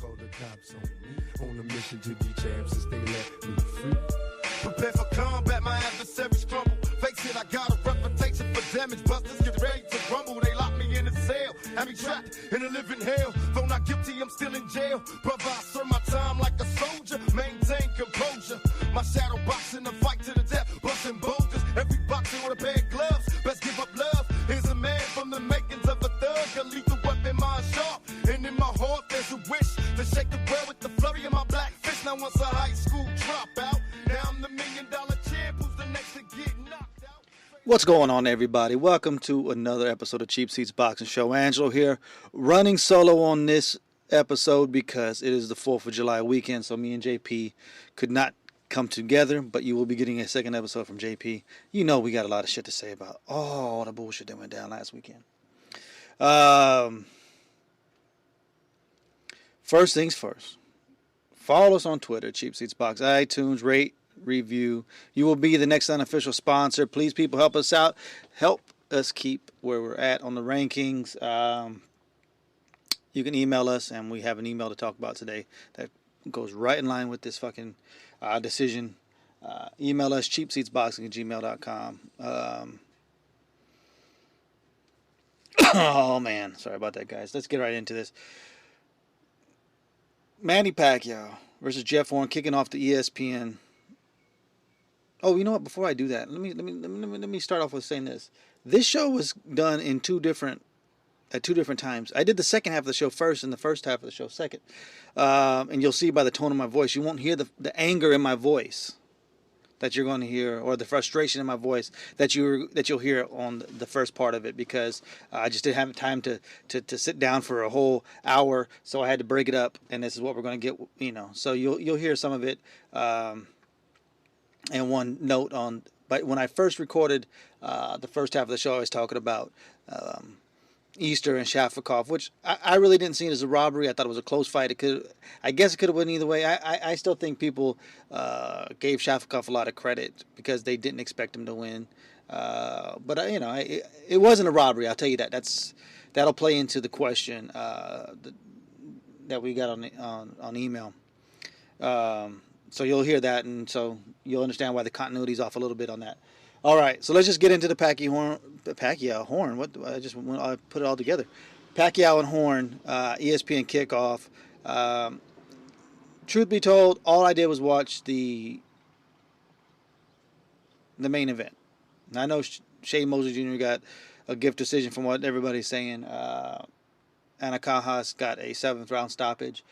call the cops on me. On a mission to be champs since they let me free. Prepare for combat, my adversaries crumble. Face it, I got a reputation for damage. Busters get ready to rumble. They lock me in a cell, have me trapped in a living hell. Though not guilty, I'm still in jail. Brother, I serve my time like a soldier. Maintain composure. My shadow boxing the fight to the death. Busting boulders. Every boxer with a pair of gloves. Best give up love. Here's a man from the makings of a thug. A lethal weapon, mind sharp. And in my heart, there's a wish to shake the world with the flurry of my black fist. Now once a high school dropout, now I'm the $1 million champ. Who's the next to get knocked out? What's going on, everybody? Welcome to another episode of Cheap Seats Boxing Show. Angelo here, running solo on this episode because it is the 4th of July weekend, so me and JP could not come together, but you will be getting a second episode from JP. You know we got a lot of shit to say about all the bullshit that went down last weekend. First things first. Follow us on Twitter, Cheap Seats Box, iTunes, rate, review. You will be the next unofficial sponsor. Please, people, help us out. Help us keep where we're at on the rankings. You can email us, and we have an email to talk about today that goes right in line with this fucking decision. Email us, cheapseatsboxing@gmail.com. Oh, man. Sorry about that, guys. Let's get right into this. Manny Paquiao versus Jeff Horn kicking off the ESPN. Oh, you know what? Before I do that, let me start off with saying this. This show was done at two different times. I did the second half of the show first and the first half of the show second. And you'll see by the tone of my voice, you won't hear the anger in my voice that you're going to hear, or the frustration in my voice that you'll hear on the first part of it, because I just didn't have time to sit down for a whole hour, so I had to break it up, and this is what we're going to get. So you'll hear some of it. And one note on, but when I first recorded the first half of the show, I was talking about Easter and Shafikov, which I really didn't see it as a robbery. I thought it was a close fight. I guess it could have went either way. I still think people gave Shafikov a lot of credit because they didn't expect him to win. But it wasn't a robbery. I'll tell you that. That'll play into the question that we got on email. So you'll hear that, and so you'll understand why the continuity's off a little bit on that. All right, so let's just get into the Paquiao Horn. I put it all together. Paquiao and Horn, ESPN kickoff. Truth be told, all I did was watch the main event. Now, I know Shane Mosley Jr. got a gift decision from what everybody's saying. Anacajas got a 7th round stoppage.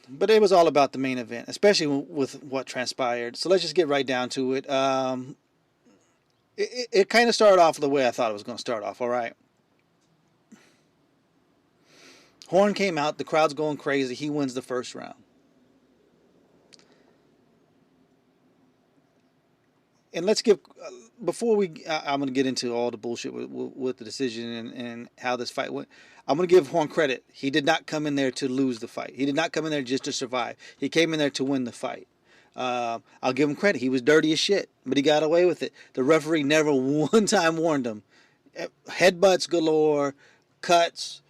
But it was all about the main event, especially with what transpired. So let's just get right down to it. It kind of started off the way I thought it was going to start off, all right? Horn came out. The crowd's going crazy. He wins the first round. And let's give... I'm going to get into all the bullshit with the decision and how this fight went. I'm going to give Horn credit. He did not come in there to lose the fight. He did not come in there just to survive. He came in there to win the fight. I'll give him credit. He was dirty as shit, but he got away with it. The referee never one time warned him. Headbutts galore, cuts,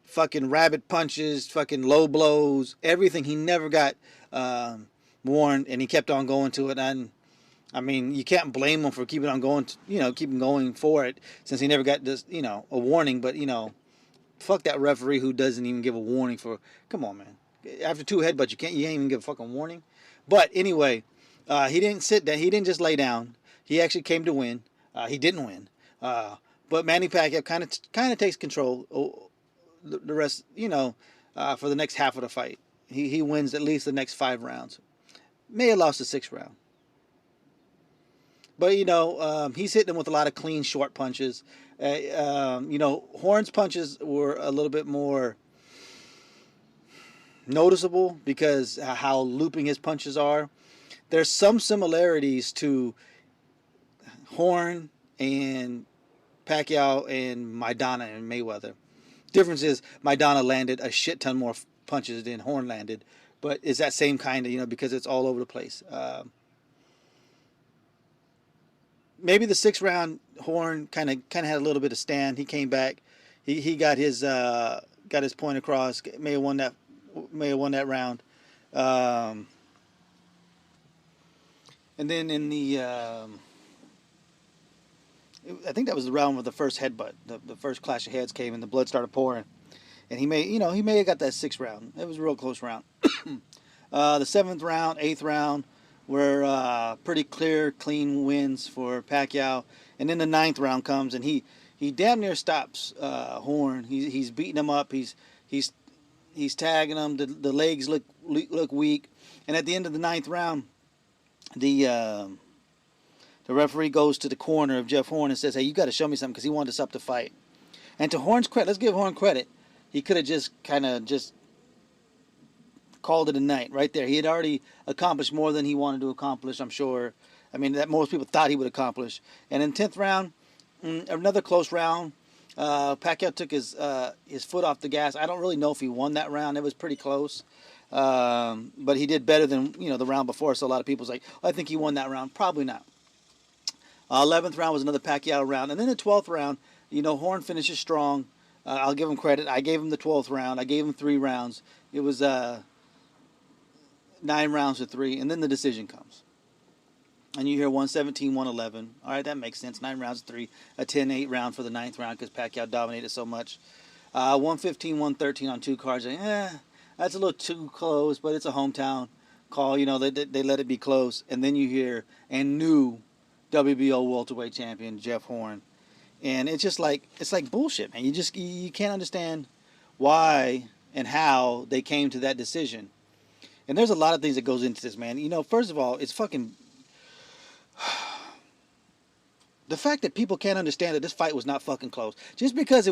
fucking rabbit punches, fucking low blows, everything. He never got warned, and he kept on going to it. And I mean, you can't blame him for keeping on going, keeping going for it, since he never got this, a warning. But, fuck that referee who doesn't even give a warning for, come on, man. After 2 headbutts, you can't even give a fucking warning. But anyway, he didn't sit down. He didn't just lay down. He actually came to win. He didn't win. But Manny Pacquiao kind of takes control the rest, for the next half of the fight. He wins at least the next 5 rounds. May have lost the 6th round. But, he's hitting him with a lot of clean, short punches. Horn's punches were a little bit more noticeable because how looping his punches are. There's some similarities to Horn and Paquiao and Maidana and Mayweather. Difference is Maidana landed a shit ton more punches than Horn landed. But it's that same kind of, because it's all over the place. Maybe the 6th round, Horn kind of had a little bit of stand. He came back. He got his got his point across. May have won that round. And then in the I think that was the round with the first headbutt. The first clash of heads came and the blood started pouring. And he may have got that 6th round. It was a real close round. The 7th round, 8th round were pretty clear, clean wins for Paquiao. And then the 9th round comes and he damn near stops Horn. He's beating him up. He's tagging him. The legs look weak. And at the end of the 9th round, the referee goes to the corner of Jeff Horn and says, "Hey, you got to show me something," because he wanted to stop the fight. And to Horn's credit, let's give Horn credit. He could have just called it a night right there. He had already accomplished more than he wanted to accomplish, I'm sure. I mean, that most people thought he would accomplish. And in 10th round, another close round. Paquiao took his foot off the gas. I don't really know if he won that round. It was pretty close. But he did better than the round before. So a lot of people's like, I think he won that round. Probably not. 11th round was another Paquiao round. And then the 12th round, Horn finishes strong. I'll give him credit. I gave him the 12th round. I gave him 3 rounds. It was 9 rounds to 3, and then the decision comes. And you hear 117, 111. All right, that makes sense. 9 rounds to 3, a 10-8 round for the 9th round because Paquiao dominated so much. 115, 113 on 2 cards. That's a little too close, but it's a hometown call. They let it be close. And then you hear new WBO welterweight champion Jeff Horn. And it's like bullshit, man. You can't understand why and how they came to that decision. And there's a lot of things that goes into this, man. First of all, it's fucking the fact that people can't understand that this fight was not fucking close. Just because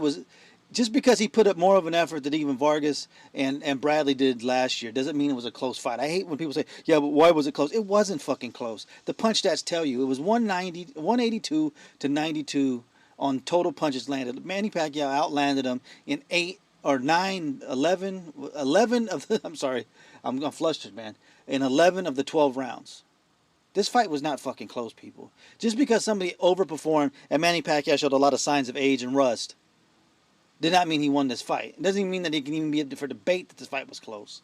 he put up more of an effort than even Vargas and Bradley did last year doesn't mean it was a close fight. I hate when people say, yeah, but why was it close? It wasn't fucking close. The punch stats tell you it was 182 to 92 on total punches landed. Manny Pacquiao outlanded him in 11 of the, I'm sorry, I'm flustered, man, in 11 of the 12 rounds. This fight was not fucking close, people. Just because somebody overperformed and Manny Pacquiao showed a lot of signs of age and rust did not mean he won this fight. It doesn't even mean that he can even be for debate that this fight was close.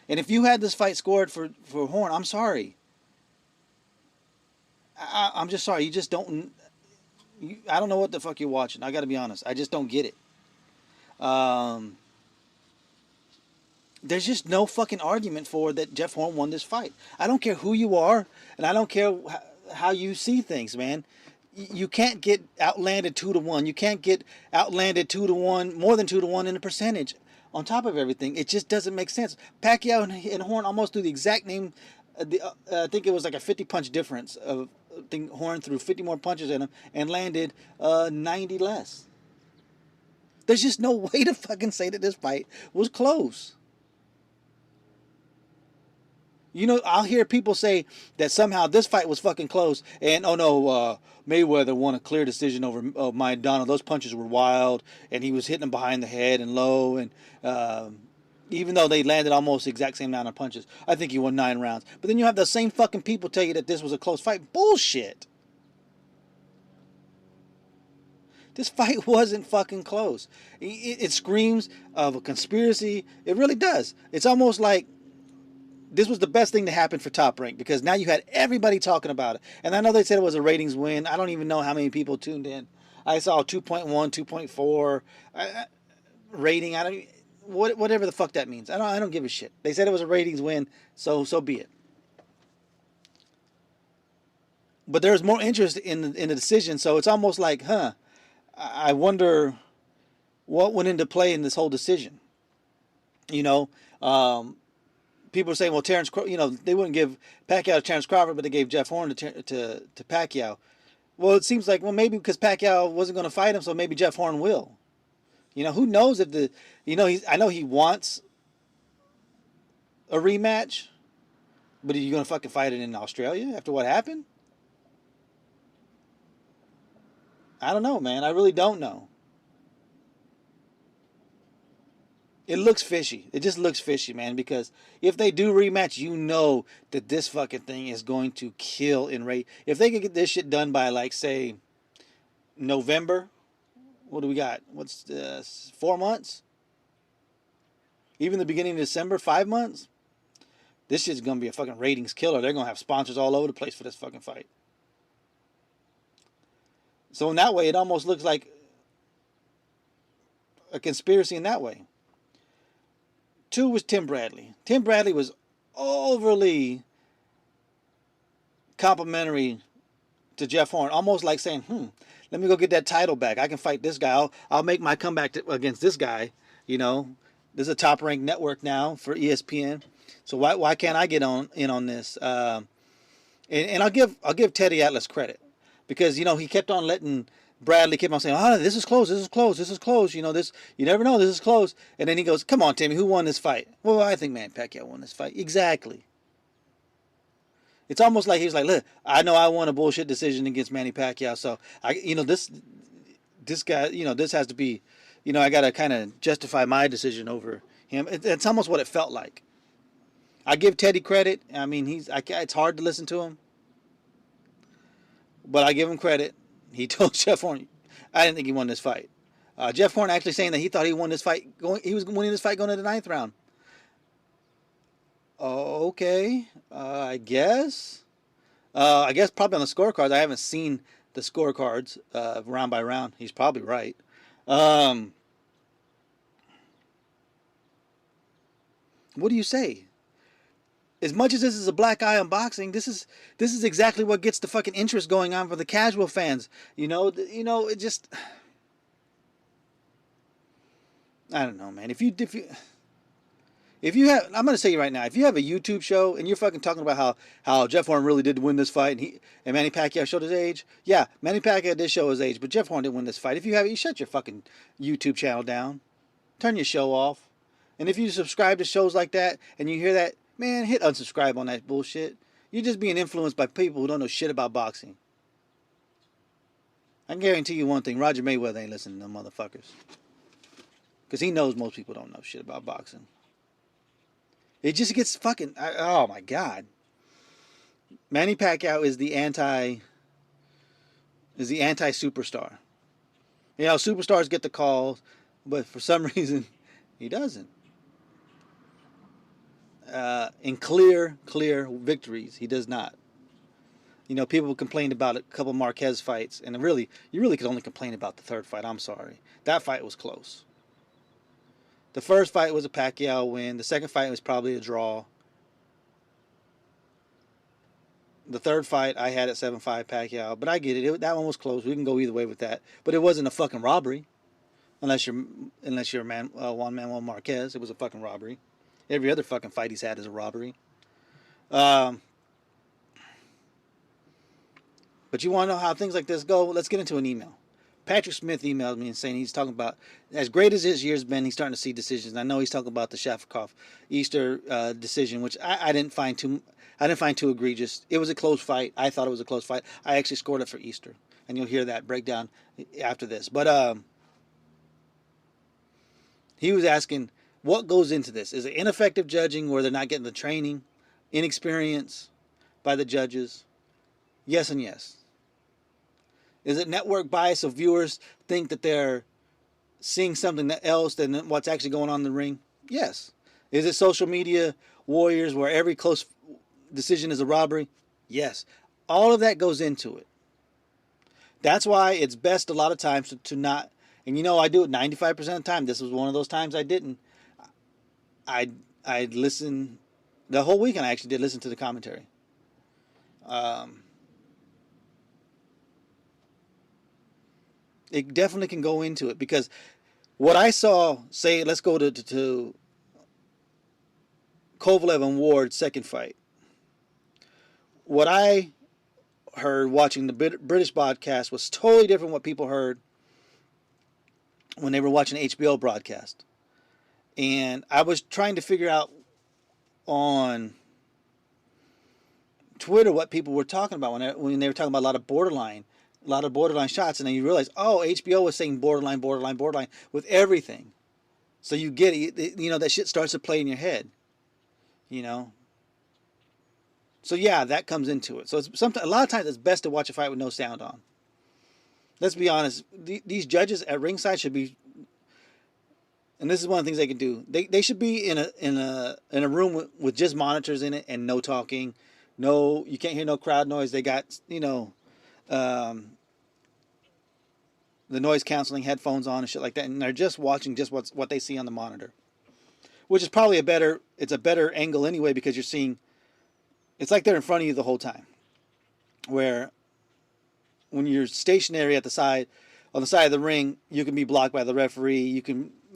And if you had this fight scored for Horn, I'm sorry. I'm just sorry. You just don't... I don't know what the fuck you're watching. I got to be honest. I just don't get it. There's just no fucking argument for that Jeff Horn won this fight. I don't care who you are, and I don't care how you see things, man. You can't get outlanded 2-1. You can't get outlanded 2-1, more than 2-1 in a percentage. On top of everything, it just doesn't make sense. Pacquiao and Horn almost threw the exact name. I think it was like a 50 punch difference. I think Horn threw 50 more punches in him and landed 90 less. There's just no way to fucking say that this fight was close. I'll hear people say that somehow this fight was fucking close, and Mayweather won a clear decision over Maidana. Those punches were wild, and he was hitting them behind the head and low, and even though they landed almost the exact same amount of punches, I think he won 9 rounds. But then you have the same fucking people tell you that this was a close fight. Bullshit. This fight wasn't fucking close. It screams of a conspiracy. It really does. It's almost like this was the best thing to happen for Top Rank because now you had everybody talking about it. And I know they said it was a ratings win. I don't even know how many people tuned in. I saw 2.1, 2.4 rating. Whatever the fuck that means. I don't give a shit. They said it was a ratings win, so be it. But there's more interest in the decision, so it's almost like, I wonder what went into play in this whole decision. People are saying, well, Terrence, they wouldn't give Pacquiao to Terrence Crawford, but they gave Jeff Horn to Pacquiao. Well, it seems like, maybe because Pacquiao wasn't going to fight him, so maybe Jeff Horn will. Who knows if I know he wants a rematch, but are you going to fucking fight it in Australia after what happened? I don't know, man. I really don't know. It looks fishy. It just looks fishy, man, because if they do rematch, that this fucking thing is going to kill in rate. If they could get this shit done by, say, November, what do we got? What's 4 months? even the beginning of December, 5 months, this shit's going to be a fucking ratings killer. They're going to have sponsors all over the place for this fucking fight. So in that way, it almost looks like a conspiracy in that way. 2 was Tim Bradley. Tim Bradley was overly complimentary to Jeff Horn, almost like saying, let me go get that title back. I can fight this guy. I'll make my comeback against this guy. You know, this is a top-ranked network now for ESPN. So why can't I get in on this? And I'll give Teddy Atlas credit, because you know he kept on letting Bradley keep on saying, this is close, this is close, this is close. You know, this, you never know, this is close. And then he goes, come on, Timmy, who won this fight? Well, I think Manny Pacquiao won this fight. Exactly. It's almost like he's like, look, I know I won a bullshit decision against Manny Pacquiao, so this guy, this has to be, I got to kind of justify my decision over him. It's almost what it felt like. I give Teddy credit. I mean, it's hard to listen to him, but I give him credit. He told Jeff Horn, I didn't think he won this fight. Jeff Horn actually saying that he thought he won this fight. He was winning this fight going to the 9th round. Okay, I guess. I guess probably on the scorecards. I haven't seen the scorecards round by round. He's probably right. What do you say? As much as this is a black eye on boxing, this is exactly what gets the fucking interest going on for the casual fans. It just, I don't know, man. If you have, I'm going to say right now, if you have a YouTube show and you're fucking talking about how Jeff Horn really did win this fight and Manny Pacquiao showed his age, yeah, Manny Pacquiao did show his age, but Jeff Horn didn't win this fight. If you have it, you shut your fucking YouTube channel down. Turn your show off. And if you subscribe to shows like that and you hear that, man, hit unsubscribe on that bullshit. You're just being influenced by people who don't know shit about boxing. I can guarantee you one thing, Roger Mayweather ain't listening to them motherfuckers. Because he knows most people don't know shit about boxing. It just gets fucking, oh my God. Manny Pacquiao is the anti-superstar. Superstars get the calls, but for some reason, he doesn't. In clear victories, he does not. People complained about a couple Marquez fights, and you really could only complain about the 3rd fight. I'm sorry. That fight was close. The first fight was a Pacquiao win. The second fight was probably a draw. The 3rd fight I had at 7-5 Pacquiao, but I get it. That one was close. We can go either way with that. But it wasn't a fucking robbery, unless you're Juan Manuel Marquez. It was a fucking robbery. Every other fucking fight he's had is a robbery. But you want to know how things like this go? Let's get into an email. Patrick Smith emailed me and saying he's talking about, as great as his year's been, he's starting to see decisions. I know he's talking about the Shafikov Easter decision, which I didn't find too egregious. It was a close fight. I thought it was a close fight. I actually scored it for Easter, and you'll hear that breakdown after this. But he was asking, what goes into this? Is it ineffective judging where they're not getting the training, inexperience by the judges? Yes and yes. Is it network bias so viewers think that they're seeing something else than what's actually going on in the ring? Yes. Is it social media warriors where every close decision is a robbery? Yes. All of that goes into it. That's why it's best a lot of times to not, and I do it 95% of the time. This was one of those times I didn't. I listened the whole weekend. I actually did listen to the commentary. It definitely can go into it, because what I saw, say, let's go to Kovalev and Ward's second fight. What I heard watching the British broadcast was totally different from what people heard when they were watching the HBO broadcast. And I was trying to figure out on Twitter what people were talking about when they were talking about a lot of borderline shots, and then you realize, HBO was saying borderline with everything. So you get it, that shit starts to play in your head, So yeah, that comes into it. So a lot of times it's best to watch a fight with no sound on. Let's be honest, these judges at ringside should be, and this is one of the things they can do. They should be in a room with just monitors in it and no talking, no, you can't hear no crowd noise. They got um, the noise canceling headphones on and shit like that, and they're just watching just what they see on the monitor, which is probably a better angle anyway, because you're seeing, it's like they're in front of you the whole time, where when you're stationary at the side, on the side of the ring, you can be blocked by the referee.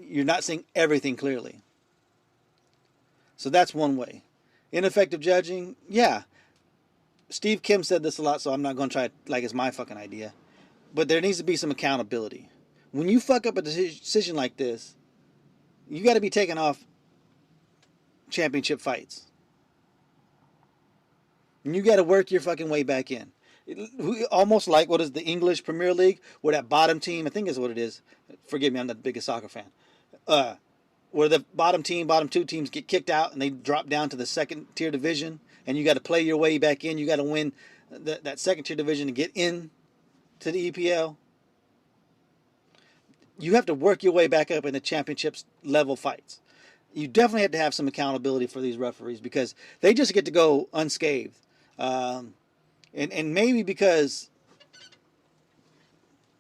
You're not seeing everything clearly. So that's one way. Ineffective judging, yeah. Steve Kim said this a lot, so I'm not going to try it like it's my fucking idea. But there needs to be some accountability. When you fuck up a decision like this, you got to be taken off championship fights. And you got to work your fucking way back in. Almost like what is the English Premier League, where that bottom team, I think is what it is. Forgive me, I'm not the biggest soccer fan. Where the bottom two teams get kicked out and they drop down to the second tier division, and you got to play your way back in. You got to win that second tier division to get in to the EPL. You have to work your way back up in the championships level fights. You definitely have to have some accountability for these referees, because they just get to go unscathed. And maybe because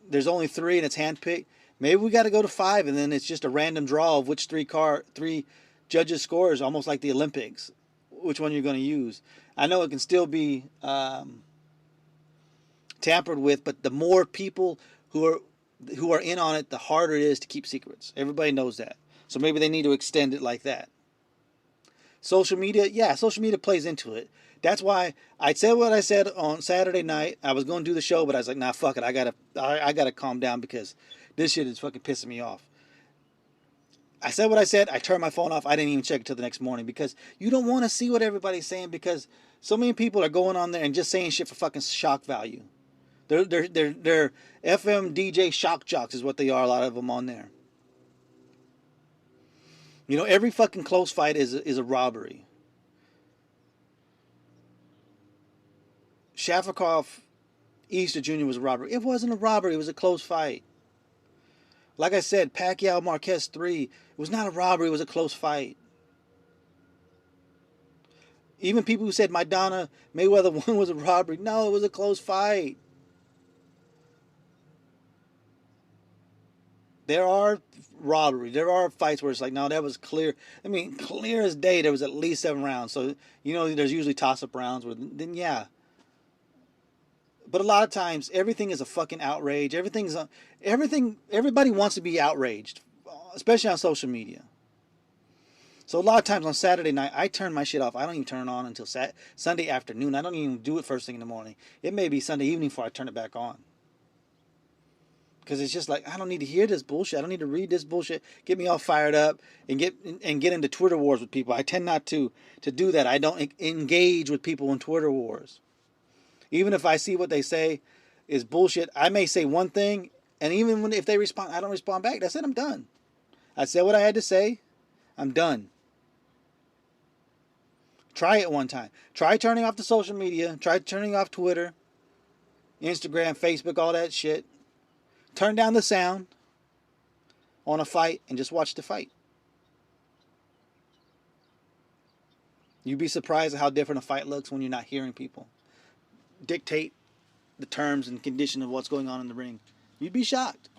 there's only 3 and it's handpicked, maybe we got to go to 5, and then it's just a random draw of which 3 judges scores, almost like the Olympics, which one you're going to use. I know it can still be tampered with, but the more people who are in on it, the harder it is to keep secrets. Everybody knows that. So maybe they need to extend it like that. Social media, yeah, social media plays into it. That's why I said what I said on Saturday night. I was going to do the show, but I was like, nah, fuck it. I gotta calm down, because this shit is fucking pissing me off. I said what I said. I turned my phone off. I didn't even check it till the next morning, because you don't want to see what everybody's saying, because so many people are going on there and just saying shit for fucking shock value. They're FM DJ shock jocks is what they are, a lot of them on there. Every fucking close fight is a robbery. Shafikov, Easter Jr. was a robbery. It wasn't a robbery. It was a close fight. Like I said, Paquiao Marquez 3, it was not a robbery. It was a close fight. Even people who said Maidana Mayweather 1 was a robbery. No, it was a close fight. There are robberies. There are fights where it's like, no, that was clear. I mean, clear as day, there was at least 7 rounds. So, there's usually toss-up rounds where, then yeah. But a lot of times, everything is a fucking outrage. Everybody wants to be outraged, especially on social media. So a lot of times on Saturday night, I turn my shit off. I don't even turn it on until Sunday afternoon. I don't even do it first thing in the morning. It may be Sunday evening before I turn it back on. Because it's just like, I don't need to hear this bullshit. I don't need to read this bullshit. Get me all fired up and get into Twitter wars with people. I tend not to do that. I don't engage with people in Twitter wars. Even if I see what they say is bullshit, I may say one thing, and even if they respond, I don't respond back. That's it, I'm done. I said what I had to say. I'm done. Try it one time. Try turning off the social media. Try turning off Twitter, Instagram, Facebook, all that shit. Turn down the sound on a fight and just watch the fight. You'd be surprised at how different a fight looks when you're not hearing people dictate the terms and condition of what's going on in the ring. You'd be shocked.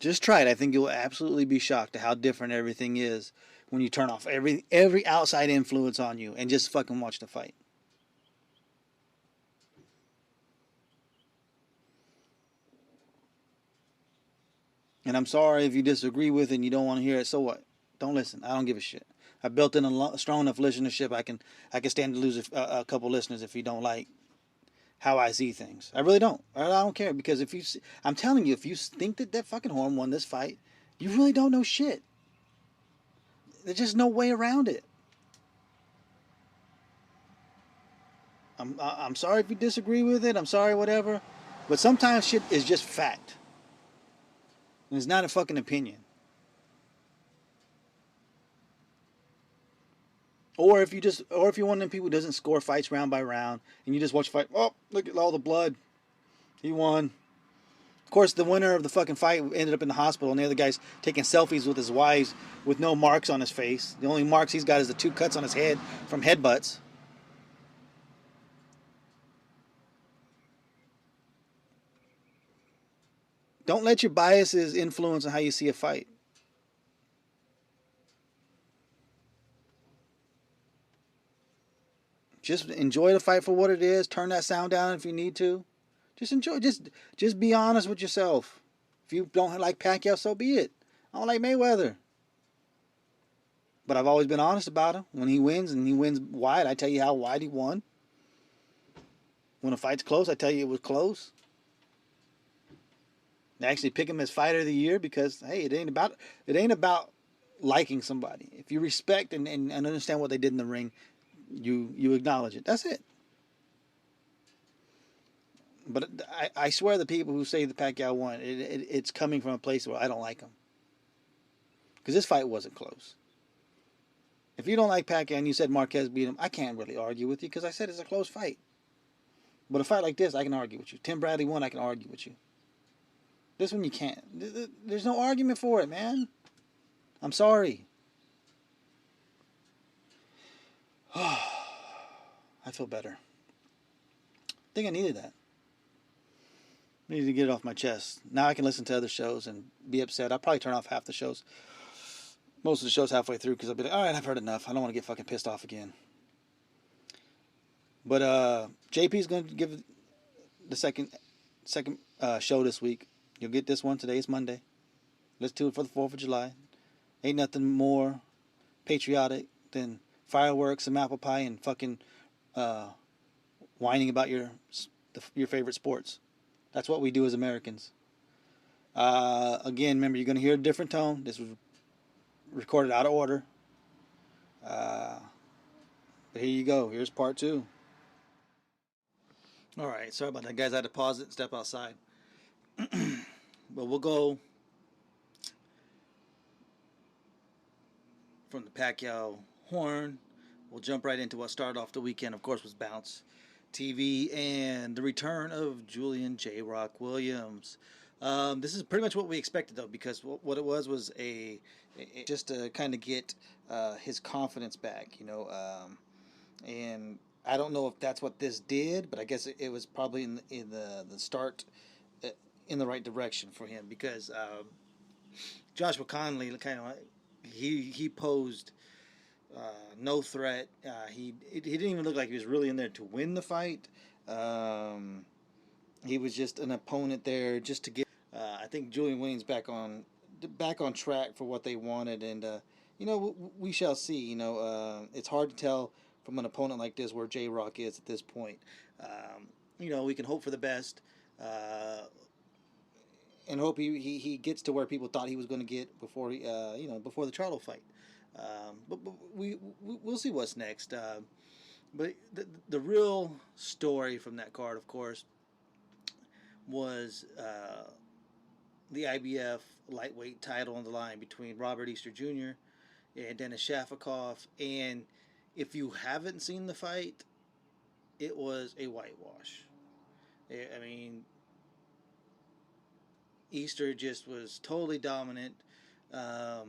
Just try it. I think you'll absolutely be shocked at how different everything is when you turn off every outside influence on you and just fucking watch the fight. And I'm sorry if you disagree with it and you don't want to hear it. So what? Don't listen. I don't give a shit. I built in a strong enough listenership. I can stand to lose a couple listeners if you don't like how I see things. I really don't. I don't care, because I'm telling you, if you think that fucking Horn won this fight, you really don't know shit. There's just no way around it. I'm sorry if you disagree with it. I'm sorry, whatever. But sometimes shit is just fact. And it's not a fucking opinion. Or if you're one of them people who doesn't score fights round by round, and you just watch the fight, oh, look at all the blood. He won. course, the winner of the fucking fight ended up in the hospital, and the other guy's taking selfies with his wives with no marks on his face. The only marks he's got is the 2 cuts on his head from headbutts. Don't let your biases influence on how you see a fight. Just enjoy the fight for what it is. Turn that sound down if you need to. Just enjoy. Just be honest with yourself. If you don't like Paquiao, so be it. I don't like Mayweather. But I've always been honest about him. When he wins, and he wins wide, I tell you how wide he won. When a fight's close, I tell you it was close. I actually pick him as fighter of the year because, hey, it ain't about liking somebody. If you respect and understand what they did in the ring, you acknowledge it. That's it. But I swear the people who say the Paquiao won, it's coming from a place where I don't like him. Because this fight wasn't close. If you don't like Paquiao and you said Marquez beat him, I can't really argue with you because I said it's a close fight. But a fight like this, I can argue with you. Tim Bradley won, I can argue with you. This one you can't. There's no argument for it, man. I'm sorry. I feel better. I think I needed that. I needed to get it off my chest. Now I can listen to other shows and be upset. I'll probably turn off half the shows. Most of the shows halfway through because I'll be like, all right, I've heard enough. I don't want to get fucking pissed off again. But JP's going to give the second show this week. You'll get this one. Today is Monday. Let's do it for the 4th of July. Ain't nothing more patriotic than fireworks and apple pie and fucking whining about your favorite sports. That's what we do as Americans. Again, remember, you're going to hear a different tone. This was recorded out of order. But here you go. Here's part 2. All right. Sorry about that, guys. I had to pause it and step outside. But we'll go from the Paquiao horn. We'll jump right into what started off the weekend, of course, was Bounce TV and the return of Julian J. Rock Williams. This is pretty much what we expected, though, because what it was just to kind of get his confidence back, you know. And I don't know if that's what this did, but I guess it was probably in the start in the right direction for him because Joshua Conley kind of he posed no threat. He didn't even look like he was really in there to win the fight. He was just an opponent there just to get. I think Julian Williams back on track for what they wanted, and you know we shall see. You know it's hard to tell from an opponent like this where J Rock is at this point. You know we can hope for the best. And hope he gets to where people thought he was going to get before before the Charlo fight. But we'll see what's next. But the real story from that card, of course, was the IBF lightweight title on the line between Robert Easter Jr. and Dennis Shafikov. And if you haven't seen the fight, it was a whitewash. I mean, Easter just was totally dominant. There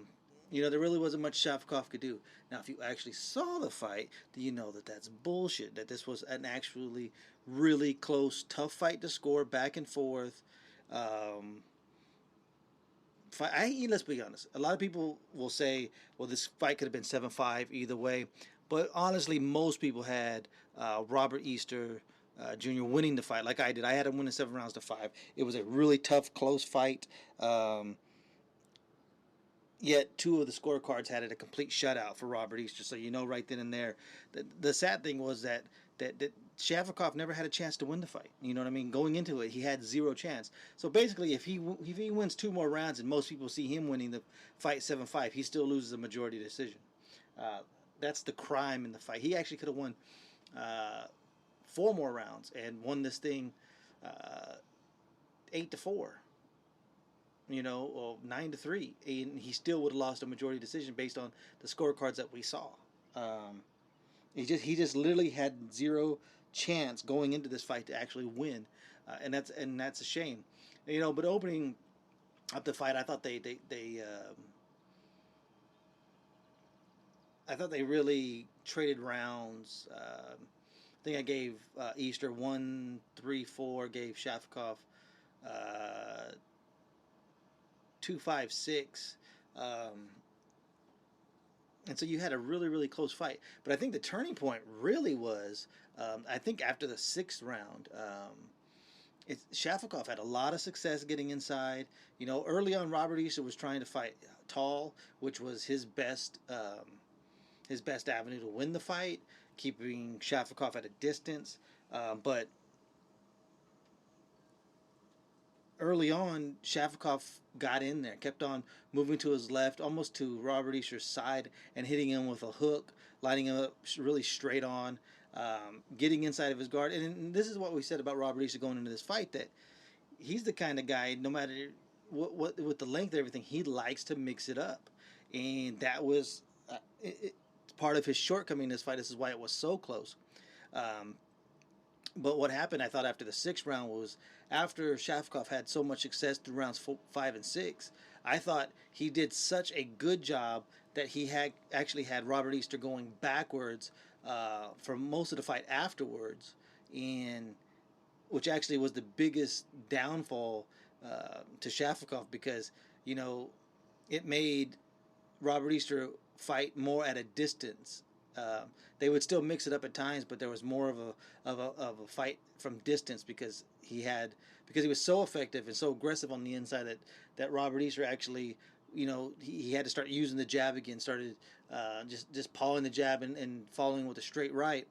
really wasn't much Shafikov could do. Now, if you actually saw the fight, then you know that that's bullshit. That this was an actually really close, tough fight to score, back and forth. Let's be honest. A lot of people will say, well, this fight could have been 7-5 either way. But honestly, most people had Robert Easter Jr. winning the fight like I did. I had him winning 7 rounds to 5. It was a really tough, close fight. Yet 2 of the scorecards had it a complete shutout for Robert Easter. So you know right then and there. The sad thing was that Shafikov never had a chance to win the fight. You know what I mean? Going into it, he had 0 chance. So basically, if he wins 2 more rounds and most people see him winning the fight 7-5, he still loses a majority decision. That's the crime in the fight. He actually could have won 4 more rounds and won this thing 8-4. Or 9-3, and he still would have lost a majority decision based on the scorecards that we saw. He just literally had 0 chance going into this fight to actually win, and that's a shame. But opening up the fight, I thought they really traded rounds. I think I gave Easter 1-3-4. Gave Shafikov 2-5-6. And so you had a really, really close fight. But I think the turning point really was, I think after the sixth round, Shafikov had a lot of success getting inside. Early on, Robert Easter was trying to fight tall, which was his best avenue to win the fight, keeping Shafikov at a distance. But early on, Shafikov got in there, kept on moving to his left, almost to Robert Easter's side, and hitting him with a hook, lining him up really straight on, getting inside of his guard. And this is what we said about Robert Easter going into this fight, that he's the kind of guy, no matter what with the length of everything, he likes to mix it up. And that was part of his shortcoming in this fight. This is why it was so close. But what happened, I thought, after the sixth round was, after Shafikov had so much success through rounds 5 and 6, I thought he did such a good job that he had actually had Robert Easter going backwards for most of the fight afterwards, and which actually was the biggest downfall to Shafikov, because it made Robert Easter fight more at a distance. They would still mix it up at times, but there was more of a fight from distance, because he was so effective and so aggressive on the inside that Robert Easter actually, he had to start using the jab again. Started just pawing the jab and following with a straight right,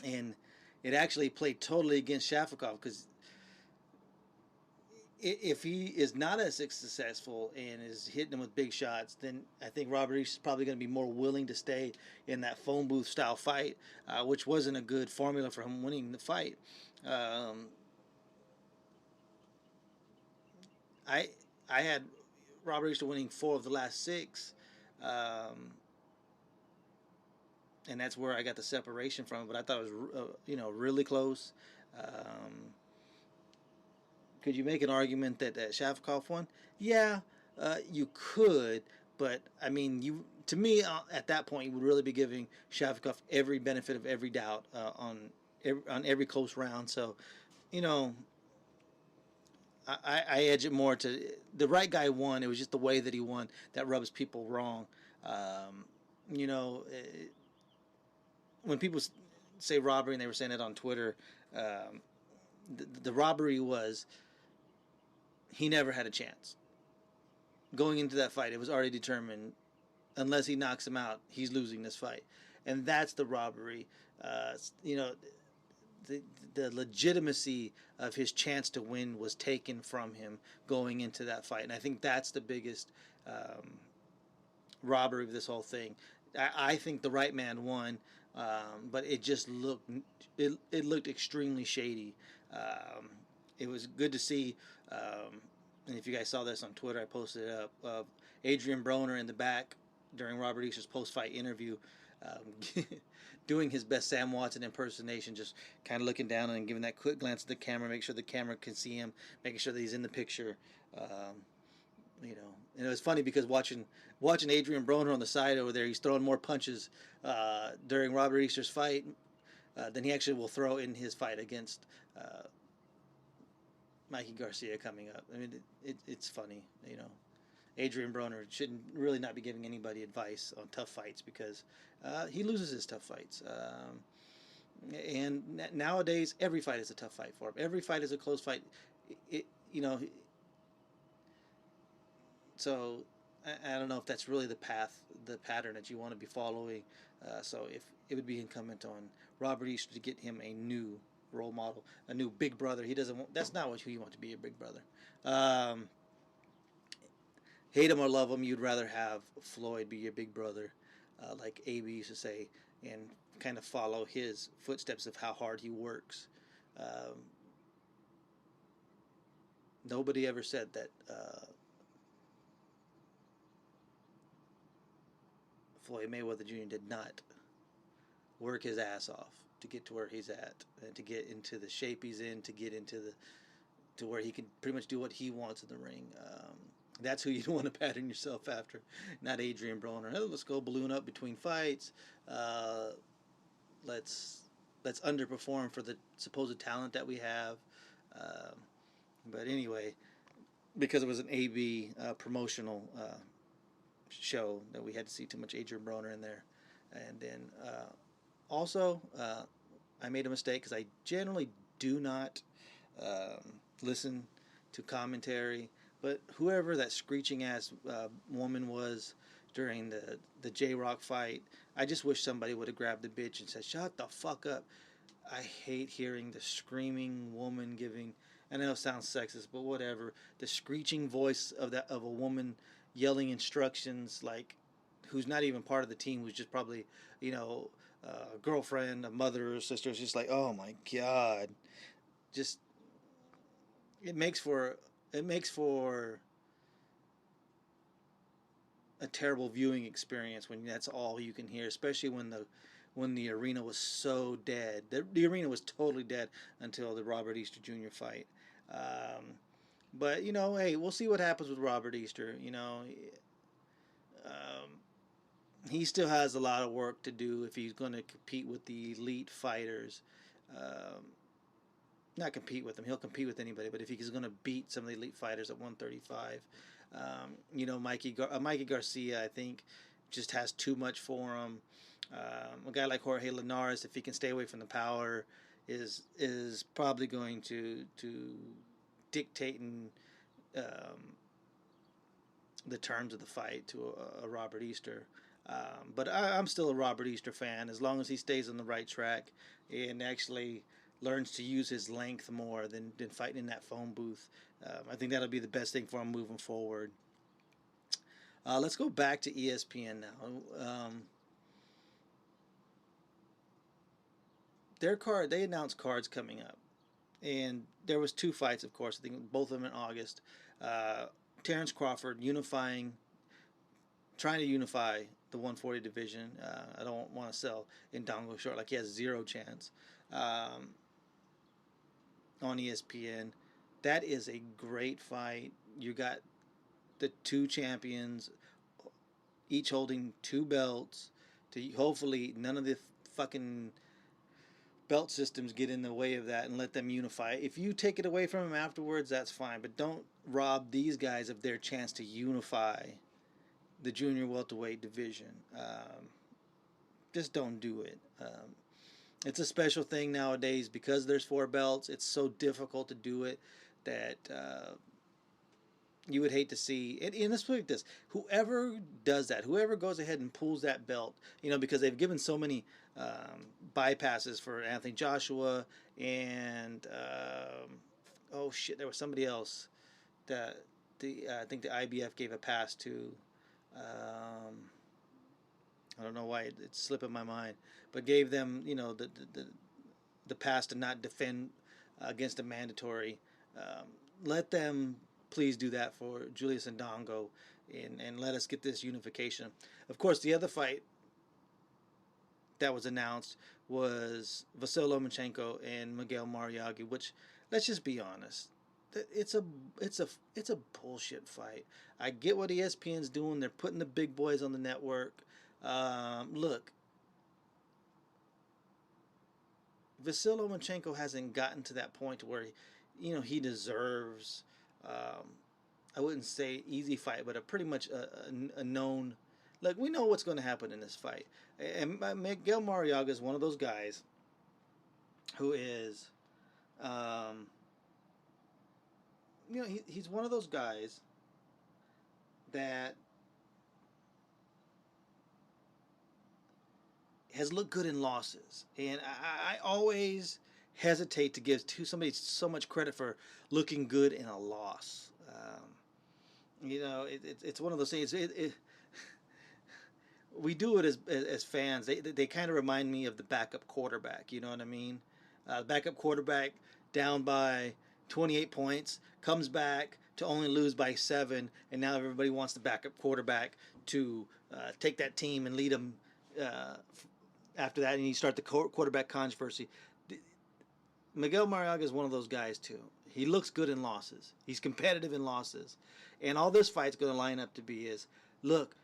and it actually played totally against Shafikov, because if he is not as successful and is hitting him with big shots, then I think Robert Easter is probably going to be more willing to stay in that phone booth style fight, which wasn't a good formula for him winning the fight. I had Robert Easter winning 4 of the last 6, and that's where I got the separation from. But I thought it was really close. Could you make an argument that Shafikov won? Yeah, you could, but I mean, to me, at that point, you would really be giving Shafikov every benefit of every doubt on every close round. So, I edge it more to the right guy won. It was just the way that he won that rubs people wrong. When people say robbery, and they were saying it on Twitter, the robbery was, he never had a chance. Going into that fight, it was already determined, unless he knocks him out, he's losing this fight. And that's the robbery. The legitimacy of his chance to win was taken from him going into that fight. And I think that's the biggest robbery of this whole thing. I think the right man won, but it just looked extremely shady. It was good to see, and if you guys saw this on Twitter, I posted it up, of Adrian Broner in the back during Robert Easter's post-fight interview, doing his best Sam Watson impersonation, just kind of looking down and giving that quick glance at the camera, make sure the camera can see him, making sure that he's in the picture. And it was funny because watching Adrian Broner on the side over there, he's throwing more punches during Robert Easter's fight than he actually will throw in his fight against Mikey Garcia coming up. I mean, it's funny, Adrian Broner shouldn't really not be giving anybody advice on tough fights, because he loses his tough fights. And nowadays, every fight is a tough fight for him. Every fight is a close fight. So I don't know if that's really the pattern that you want to be following. So if it would be incumbent on Robert Easter to get him a new role model, a new big brother. That's not what he wants to be, a big brother. Hate him or love him, you'd rather have Floyd be your big brother, like AB used to say, and kind of follow his footsteps of how hard he works. Nobody ever said that Floyd Mayweather Jr. did not work his ass off to get to where he's at, and to get into the shape he's in, to get into to where he can pretty much do what he wants in the ring. That's who you don't want to pattern yourself after, not Adrian Broner. Oh, let's go balloon up between fights. Let's underperform for the supposed talent that we have. But anyway, because it was an AB promotional show, that we had to see too much Adrian Broner in there. And then also, I made a mistake because I generally do not listen to commentary. But whoever that screeching ass woman was during the J-Rock fight, I just wish somebody would have grabbed the bitch and said, "Shut the fuck up." I hate hearing the screaming woman giving. I know it sounds sexist, but whatever. The screeching voice of a woman yelling instructions, like, who's not even part of the team, who's just probably, a girlfriend, a mother, or sister. It's just like, oh my god, just it makes for a terrible viewing experience when that's all you can hear, especially when the arena was so dead. The arena was totally dead until the Robert Easter Jr. fight. But hey, we'll see what happens with Robert Easter. He still has a lot of work to do if he's going to compete with the elite fighters. Not compete with them. He'll compete with anybody, but if he's going to beat some of the elite fighters at 135, Mikey Garcia, I think, just has too much for him. A guy like Jorge Linares, if he can stay away from the power, is probably going to dictate the terms of the fight to a Robert Easter. But I'm still a Robert Easter fan as long as he stays on the right track and actually learns to use his length more than fighting in that phone booth. I think that'll be the best thing for him moving forward. Let's go back to ESPN now. They announced cards coming up, and there was 2 fights, of course. I think both of them in August. Terrence Crawford trying to unify the 140 division. I don't want to sell Indongo short, like he has zero chance. On ESPN, that is a great fight. You got the 2 champions, each holding 2 belts. To hopefully none of the fucking belt systems get in the way of that and let them unify. If you take it away from them afterwards, that's fine, but don't rob these guys of their chance to unify the junior welterweight division. Just don't do it. It's a special thing nowadays because there's 4 belts. It's so difficult to do it that you would hate to see. And let's put it like this: whoever does that, whoever goes ahead and pulls that belt, because they've given so many bypasses for Anthony Joshua and there was somebody else that I think the IBF gave a pass to. I don't know why it's slipping my mind, but gave them the pass to not defend against a mandatory. Let them please do that for Julius Ndongo and let us get this unification. Of course, the other fight that was announced was Vasyl Lomachenko and Miguel Mariaghi, which, let's just be honest, it's a bullshit fight. I get what ESPN's doing. They're putting the big boys on the network. Look, Vasyl Lomachenko hasn't gotten to that point where he deserves, I wouldn't say easy fight, but a pretty much a known. Like, we know what's going to happen in this fight. And Miguel Mariaghi is one of those guys who is, he's one of those guys that has looked good in losses. And I always hesitate to give somebody so much credit for looking good in a loss. It's one of those things. We do it as fans. They kind of remind me of the backup quarterback. You know what I mean? Backup quarterback down by 28 points, comes back to only lose by 7, and now everybody wants the backup quarterback to take that team and lead them after that, and you start the quarterback controversy. Miguel Mariaghi is one of those guys too. He looks good in losses. He's competitive in losses. And all this fight's going to line up to be is, look,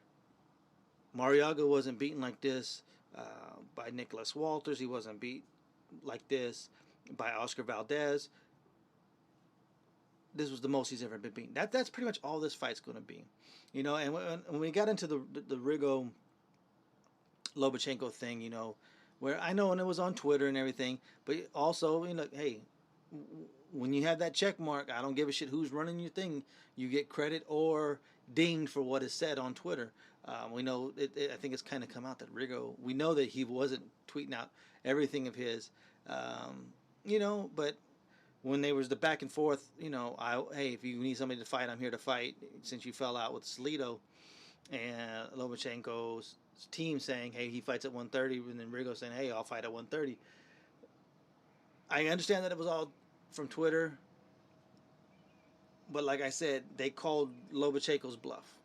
Mariaga wasn't beaten like this by Nicholas Walters. He wasn't beat like this by Oscar Valdez. This was the most he's ever been beaten. That's pretty much all this fight's going to be. You know, and when we got into the Rigo Lomachenko thing, you know, where I know, and it was on Twitter and everything, but also, you know, hey, when you have that check mark, I don't give a shit who's running your thing. You get credit or dinged for what is said on Twitter. We know, I think it's kind of come out that Rigo, we know that he wasn't tweeting out everything of his, you know, but when there was the back and forth, you know, hey, if you need somebody to fight, I'm here to fight. Since you fell out with Salido and Lomachenko's team saying, hey, he fights at 130, and then Rigo saying, hey, I'll fight at 130. I understand that it was all from Twitter, but like I said, they called Lomachenko's bluff.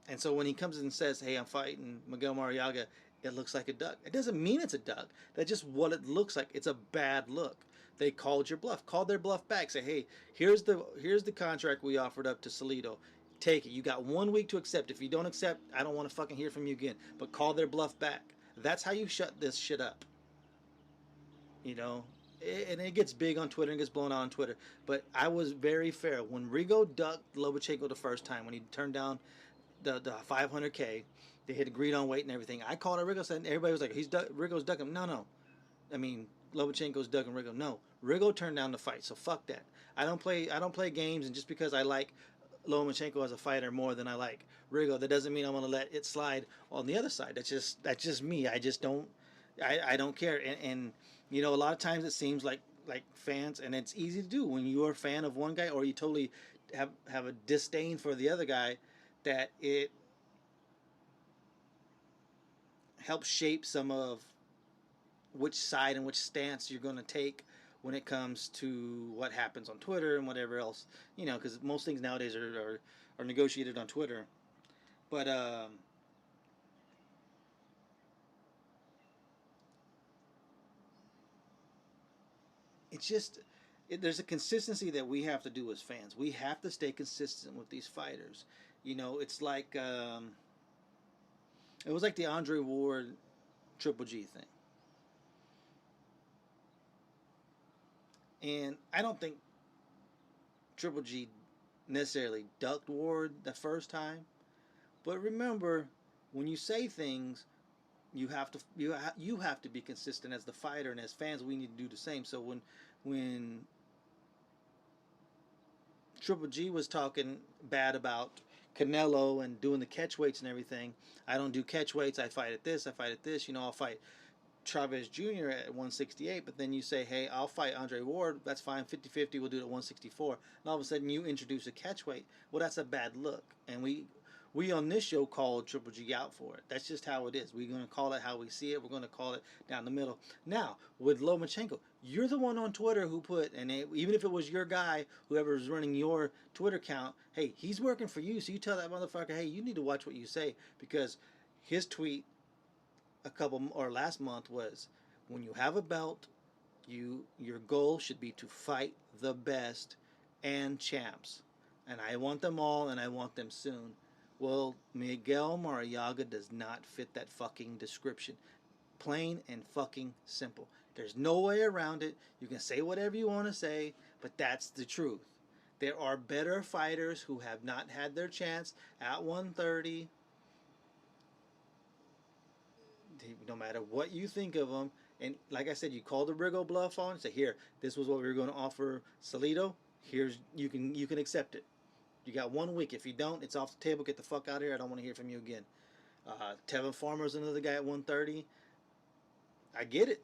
And so when he comes in and says, hey, I'm fighting Miguel Mariaga, it looks like a duck. It doesn't mean it's a duck. That's just what it looks like. It's a bad look. They called your bluff. Called their bluff back. Say, hey, here's the contract we offered up to Salido. Take it. You got 1 week to accept. If you don't accept, I don't want to fucking hear from you again. But call their bluff back. That's how you shut this shit up. You know? And it gets big on Twitter and gets blown out on Twitter. But I was very fair. When Rigo ducked Lomachenko the first time, when he turned down the 500K, they had agreed on weight and everything. I called it Rigo, said everybody was like, Rigo's ducking. No. I mean, Lomachenko's ducking Rigo. No. Rigo turned down the fight, so fuck that. I don't play games, and just because I like Lomachenko as a fighter more than I like Rigo, that doesn't mean I'm gonna let it slide on the other side. That's just me. I just don't don't care. And you know, a lot of times it seems like fans, and it's easy to do when you're a fan of one guy or you totally have a disdain for the other guy, that it helps shape some of which side and which stance you're going to take when it comes to what happens on Twitter and whatever else, you know, because most things nowadays are negotiated on Twitter. But it's just, there's a consistency that we have to do as fans. We have to stay consistent with these fighters. You know, it's like it was like the Andre Ward Triple G thing. And I don't think Triple G necessarily ducked Ward the first time. But remember, when you say things, you have to be consistent as the fighter, and as fans, we need to do the same. So when Triple G was talking bad about Canelo and doing the catch weights and everything, I don't do catch weights. I fight at this. You know, I'll fight Chavez Jr. at 168, but then you say, hey, I'll fight Andre Ward, that's fine, 50-50, we'll do it at 164, and all of a sudden you introduce a catch weight. Well, that's a bad look, and we on this show called Triple G out for it. That's just how it is. We're going to call it how we see it. We're going to call it down the middle. Now, with Lomachenko, you're the one on Twitter who put, and even if it was your guy, whoever's running your Twitter account, hey, he's working for you, so you tell that motherfucker, hey, you need to watch what you say, because his tweet last month was, when you have a belt, your goal should be to fight the best and champs, and I want them all, and I want them soon. Well, Miguel Mariaga does not fit that fucking description. Plain and fucking simple. There's no way around it. You can say whatever you want to say, but that's the truth. There are better fighters who have not had their chance at 130. No matter what you think of them, and like I said, you call the Rigo bluff on, say, here, this was what we were going to offer Salido, here's, you can accept it. You got 1 week. If you don't, it's off the table. Get the fuck out of here. I don't want to hear from you again. Tevin Farmer's another guy at 130. I get it.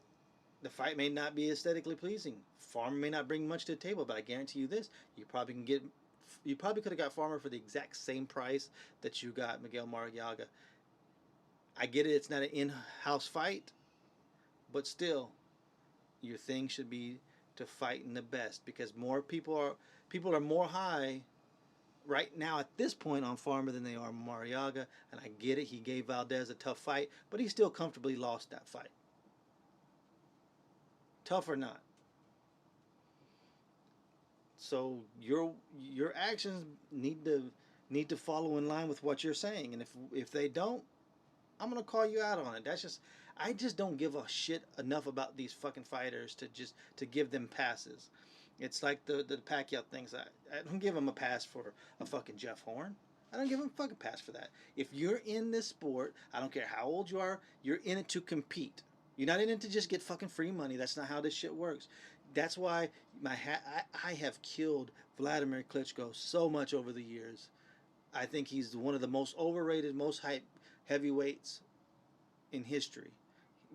The fight may not be aesthetically pleasing. Farmer may not bring much to the table, but I guarantee you this: you probably could have got Farmer for the exact same price that you got Miguel Mariaga. I get it. It's not an in-house fight, but still, your thing should be to fight in the best, because more people are more high right now at this point on Farmer than they are Mariaga. And I get it. He gave Valdez a tough fight, but he still comfortably lost that fight. Tough or not. So your actions need to follow in line with what you're saying, and if they don't, I'm gonna call you out on it. That's just I just don't give a shit enough about these fucking fighters to give them passes. It's like the Paquiao things. I don't give him a pass for a fucking Jeff Horn. I don't give him a fucking pass for that. If you're in this sport, I don't care how old you are, you're in it to compete. You're not in it to just get fucking free money. That's not how this shit works. That's why I have killed Vladimir Klitschko so much over the years. I think he's one of the most overrated, most hype heavyweights in history.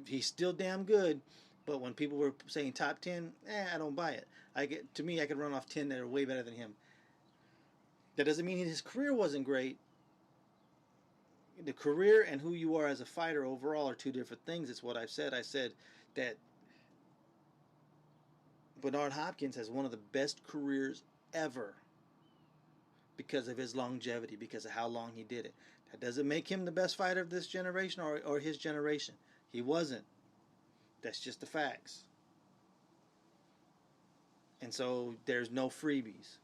He's still damn good, but when people were saying top 10, I don't buy it. To me, I could run off 10 that are way better than him. That doesn't mean his career wasn't great. The career and who you are as a fighter overall are two different things. It's what I've said. I said that Bernard Hopkins has one of the best careers ever because of his longevity, because of how long he did it. That doesn't make him the best fighter of this generation or his generation. He wasn't. That's just the facts. And so there's no freebies.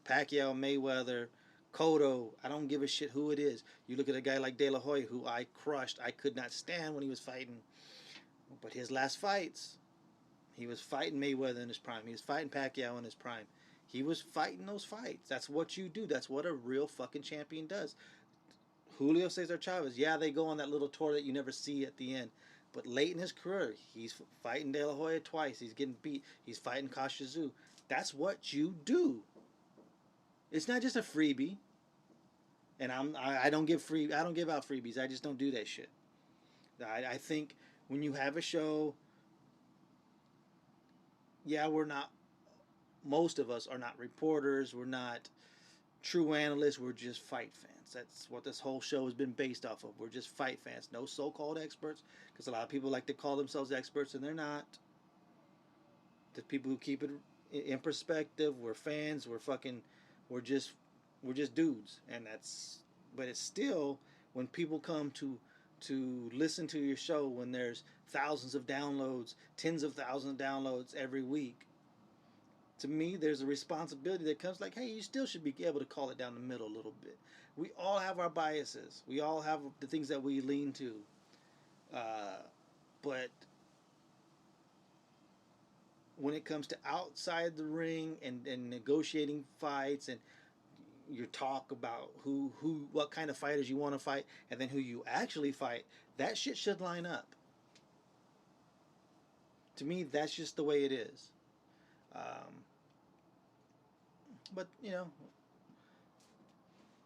Paquiao, Mayweather, Cotto, I don't give a shit who it is. You look at a guy like De La Hoya, who I crushed. I could not stand when he was fighting. But his last fights, he was fighting Mayweather in his prime. He was fighting Paquiao in his prime. He was fighting those fights. That's what you do. That's what a real fucking champion does. Julio Cesar Chavez, yeah, they go on that little tour that you never see at the end. But late in his career, he's fighting De La Hoya twice. He's getting beat. He's fighting Kosher Tszyu. That's what you do. It's not just a freebie. And I don't give out freebies. I just don't do that shit. I think when you have a show, yeah, most of us are not reporters. We're not true analysts. We're just fight fans. That's what this whole show has been based off of. We're just fight fans. No so-called experts, because a lot of people like to call themselves experts and they're not. The people who keep it in perspective, we're fans. We're just dudes, and but it's still when people come to listen to your show, when there's thousands of downloads, tens of thousands of downloads every week. To me, there's a responsibility that comes like, hey, you still should be able to call it down the middle a little bit. We all have our biases. We all have the things that we lean to. But when it comes to outside the ring and negotiating fights and your talk about what kind of fighters you want to fight and then who you actually fight, that shit should line up. To me, that's just the way it is. But,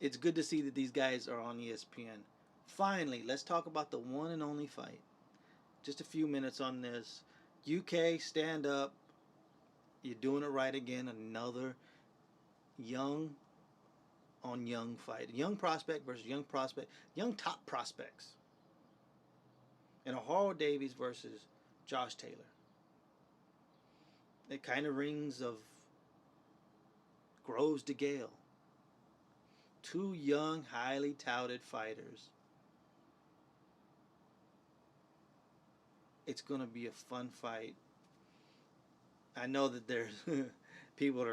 it's good to see that these guys are on ESPN. Finally, let's talk about the one and only fight. Just a few minutes on this. UK, stand up. You're doing it right again. Another young on young fight. Young prospect versus young prospect. Young top prospects. And Ohara Davies versus Josh Taylor. It kind of rings of Groves to Gale. Two young, highly touted fighters. It's going to be a fun fight. I know that there's people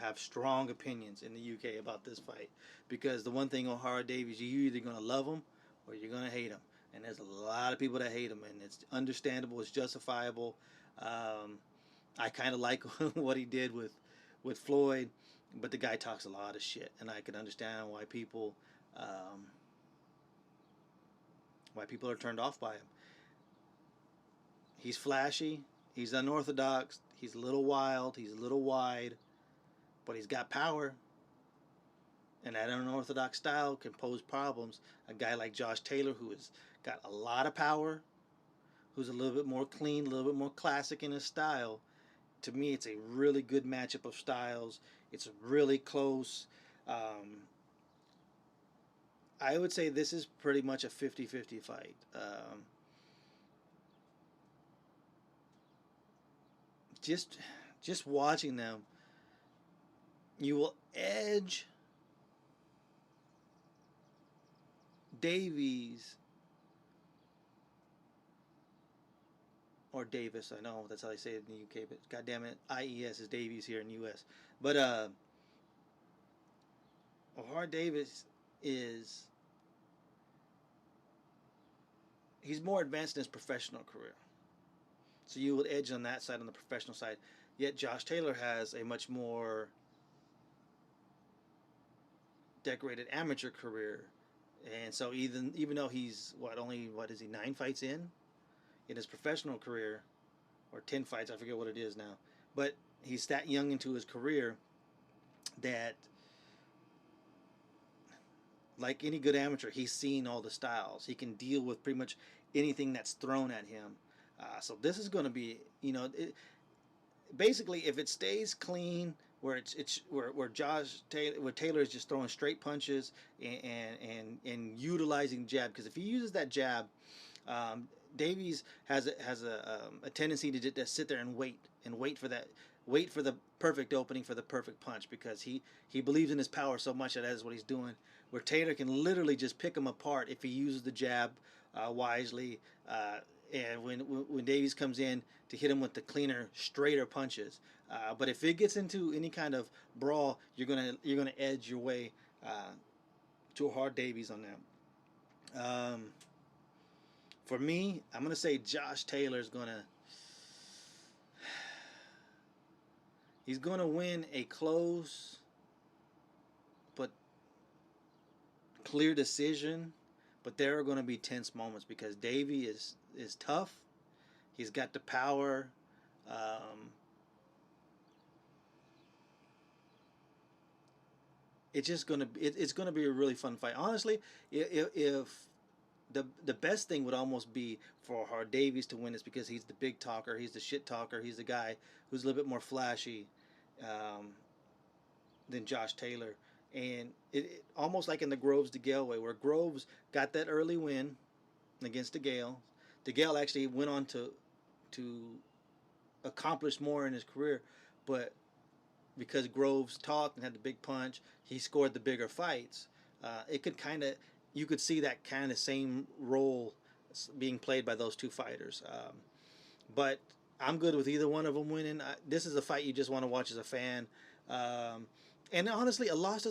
have strong opinions in the UK about this fight, because the one thing Ohara Davies, you're either going to love him or you're going to hate him, and there's a lot of people that hate him, and it's understandable, it's justifiable. I kind of like what he did with Floyd, but the guy talks a lot of shit, and I can understand why people are turned off by him. He's flashy, he's unorthodox, he's a little wild, he's a little wide, but he's got power. And that unorthodox style can pose problems. A guy like Josh Taylor, who has got a lot of power, who's a little bit more clean, a little bit more classic in his style. To me, it's a really good matchup of styles. It's really close. I would say this is pretty much a 50-50 fight. Just watching them, you will edge Davies or Davis. I know that's how they say it in the UK, but goddamn it, IES is Davies here in the US. But Ohara Davies is he's more advanced in his professional career. So you would edge on that side, on the professional side. Yet Josh Taylor has a much more decorated amateur career, and so even though he's what is he 9 fights in his professional career, or 10 fights, I forget what it is now, but he's that young into his career that, like any good amateur, he's seen all the styles. He can deal with pretty much anything that's thrown at him. So this is going to be, basically, if it stays clean, where where Taylor is just throwing straight punches and utilizing jab, because if he uses that jab, Davies has a tendency to just sit there and wait for the perfect opening for the perfect punch, because he believes in his power so much that is what he's doing. Where Taylor can literally just pick him apart if he uses the jab wisely. And when Davies comes in to hit him with the cleaner, straighter punches, but if it gets into any kind of brawl, you're gonna edge your way to a hard Davies on that. For me, I'm gonna say Josh Taylor's gonna win a close but clear decision. But there are going to be tense moments because Davey is tough. He's got the power. It's going to be a really fun fight. Honestly, if the best thing would almost be for Hard Davies to win, is because he's the big talker, he's the shit talker, he's the guy who's a little bit more flashy than Josh Taylor. And it almost like in the Groves DeGale way, where Groves got that early win against DeGale. DeGale actually went on to accomplish more in his career, but because Groves talked and had the big punch, he scored the bigger fights. You could see that kind of same role being played by those two fighters. But I'm good with either one of them winning. This is a fight you just want to watch as a fan. And honestly, a loss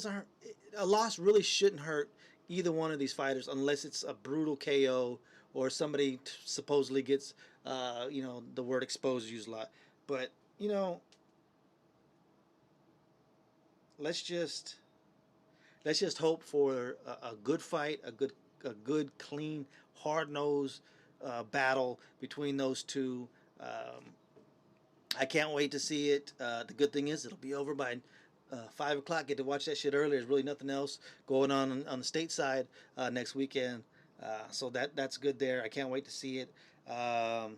really shouldn't hurt either one of these fighters, unless it's a brutal KO or somebody supposedly gets, the word exposed used a lot. But let's just hope for a good fight, a good, clean, hard-nosed battle between those two. I can't wait to see it. The good thing is it'll be over by 5 o'clock. Get to watch that shit early. There's really nothing else going on the state side next weekend. So that's good there. I can't wait to see it. I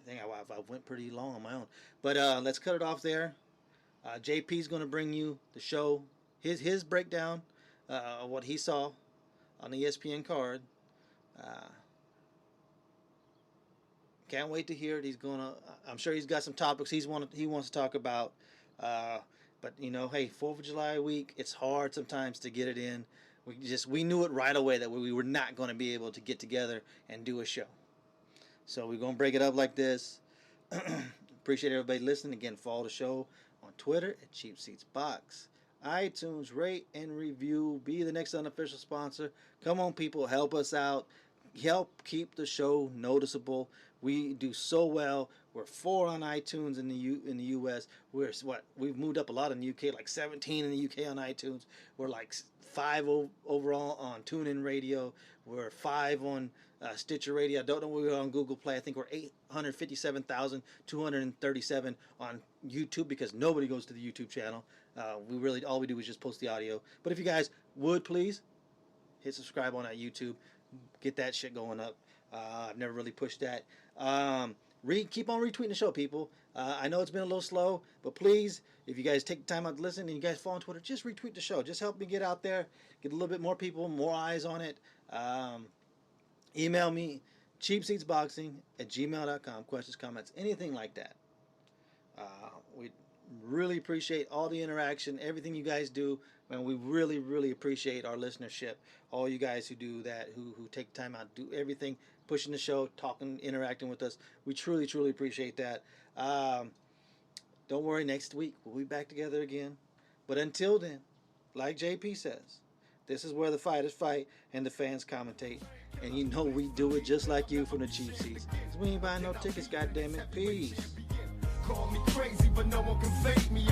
think I went pretty long on my own. But let's cut it off there. JP's going to bring you the show, his breakdown of what he saw on the ESPN card. Can't wait to hear it. I'm sure he's got some topics he wants to talk about. But hey, 4th of July week, it's hard sometimes to get it in. We knew it right away that we were not going to be able to get together and do a show. So we're going to break it up like this. Appreciate everybody listening. Again, follow the show on Twitter at Cheap Seats Box. iTunes, rate and review. Be the next unofficial sponsor. Come on, people, help us out. Help keep the show noticeable. We do so well. We're 4 on iTunes in the US. We've moved up a lot in the UK, like 17 in the UK on iTunes. We're like 5 overall on TuneIn Radio. We're 5 on Stitcher Radio. I don't know where we're on Google Play. I think we're 857,237 on YouTube, because nobody goes to the YouTube channel. All we do is just post the audio. But if you guys would please hit subscribe on that YouTube. Get that shit going up. I've never really pushed that. Keep on retweeting the show, people. I know it's been a little slow, but please, if you guys take the time out to listen and you guys follow on Twitter, just retweet the show. Just help me get out there, get a little bit more people, more eyes on it. Email me, cheapseatsboxing@gmail.com. Questions, comments, anything like that. We'd Really appreciate all the interaction, everything you guys do. Man, we really, really appreciate our listenership. All you guys who do that, who take time out, do everything, pushing the show, talking, interacting with us. We truly, truly appreciate that. Don't worry, next week we'll be back together again. But until then, like JP says, this is where the fighters fight and the fans commentate. And you know we do it just like you from the cheap seats. So we ain't buying no tickets, goddammit. Peace. Call me crazy, but no one can fake me.